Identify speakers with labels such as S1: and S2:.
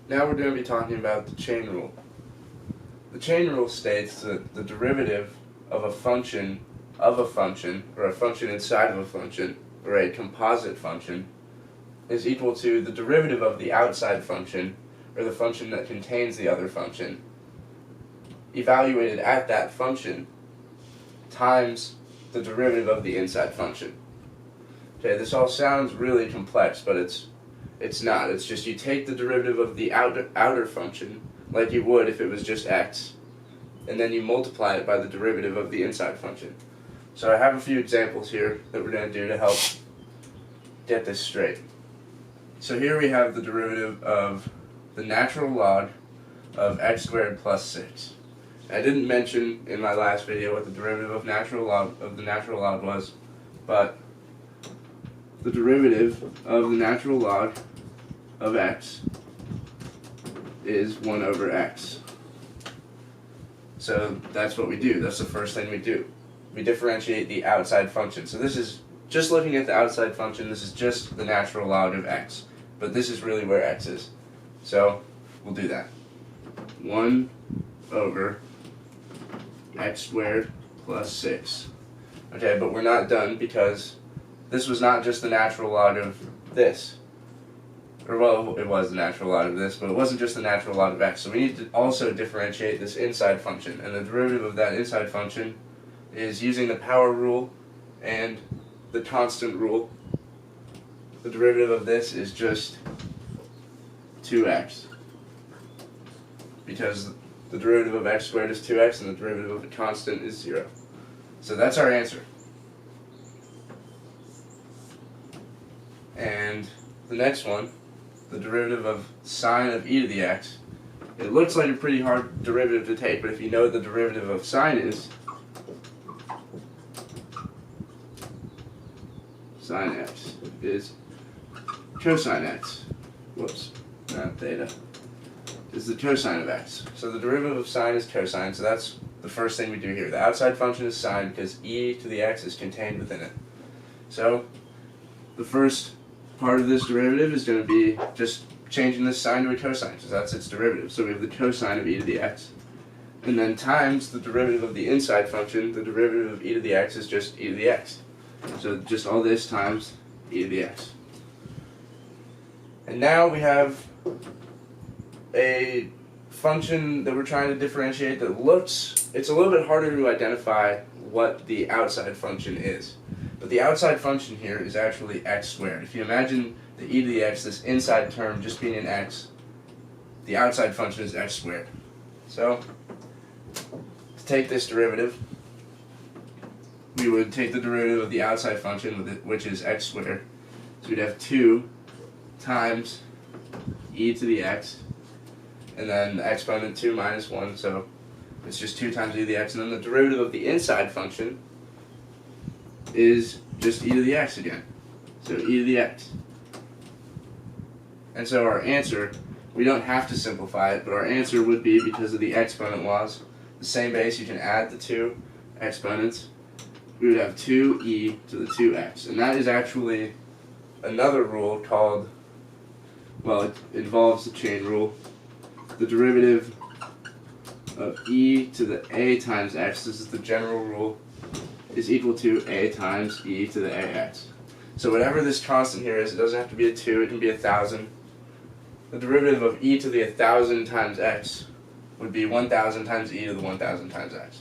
S1: Now we're going to be talking about the chain rule. The chain rule states that the derivative of a function, or a function inside of a function, or a composite function, is equal to the derivative of the outside function, or the function that contains the other function, evaluated at that function, times the derivative of the inside function. Okay, this all sounds really complex, but it's not. It's just you take the derivative of the outer function, like you would if it was just x, and then you multiply it by the derivative of the inside function. So I have a few examples here that we're going to do to help get this straight. So here we have the derivative of the natural log of x squared plus 6. I didn't mention in my last video what the derivative of the natural log was, but the derivative of the natural log of x is 1 over x. So that's what we do. That's the first thing we do. We differentiate the outside function. So this is just looking at the outside function. This is just the natural log of x. But this is really where x is. So we'll do that. 1 over x squared plus 6. Okay, but we're not done because this was not just the natural log of this. Or, well, it was the natural log of this, but it wasn't just the natural log of x. So we need to also differentiate this inside function. And the derivative of that inside function is using the power rule and the constant rule. The derivative of this is just 2x. Because the derivative of x squared is 2x and the derivative of the constant is 0. So that's our answer. And the next one, the derivative of sine of e to the x. It looks like a pretty hard derivative to take, but if you know what the derivative of sine is, sine x is cosine x. Whoops, not theta. Is the cosine of x. So the derivative of sine is cosine, so that's the first thing we do here. The outside function is sine because e to the x is contained within it. So the first part of this derivative is going to be just changing this sine to a cosine, so that's its derivative. So we have the cosine of e to the x. And then times the derivative of the inside function, the derivative of e to the x is just e to the x. So just all this times e to the x. And now we have a function that we're trying to differentiate that it's a little bit harder to identify what the outside function is. But the outside function here is actually x squared. If you imagine the e to the x, this inside term just being an x, the outside function is x squared. So, to take this derivative, we would take the derivative of the outside function, which is x squared. So we'd have 2 times e to the x, and then the exponent 2 minus 1, so it's just 2 times e to the x, and then the derivative of the inside function is just e to the x again. So e to the x. And so our answer, we don't have to simplify it, but our answer would be, because of the exponent laws, the same base, you can add the 2 exponents. We would have 2e to the 2x. And that is actually another rule called, well, it involves the chain rule. The derivative of e to the a times x, this is the general rule, is equal to a times e to the ax. So whatever this constant here is, it doesn't have to be a 2, it can be 1,000. The derivative of e to the 1,000 times x would be 1,000 times e to the 1,000 times x.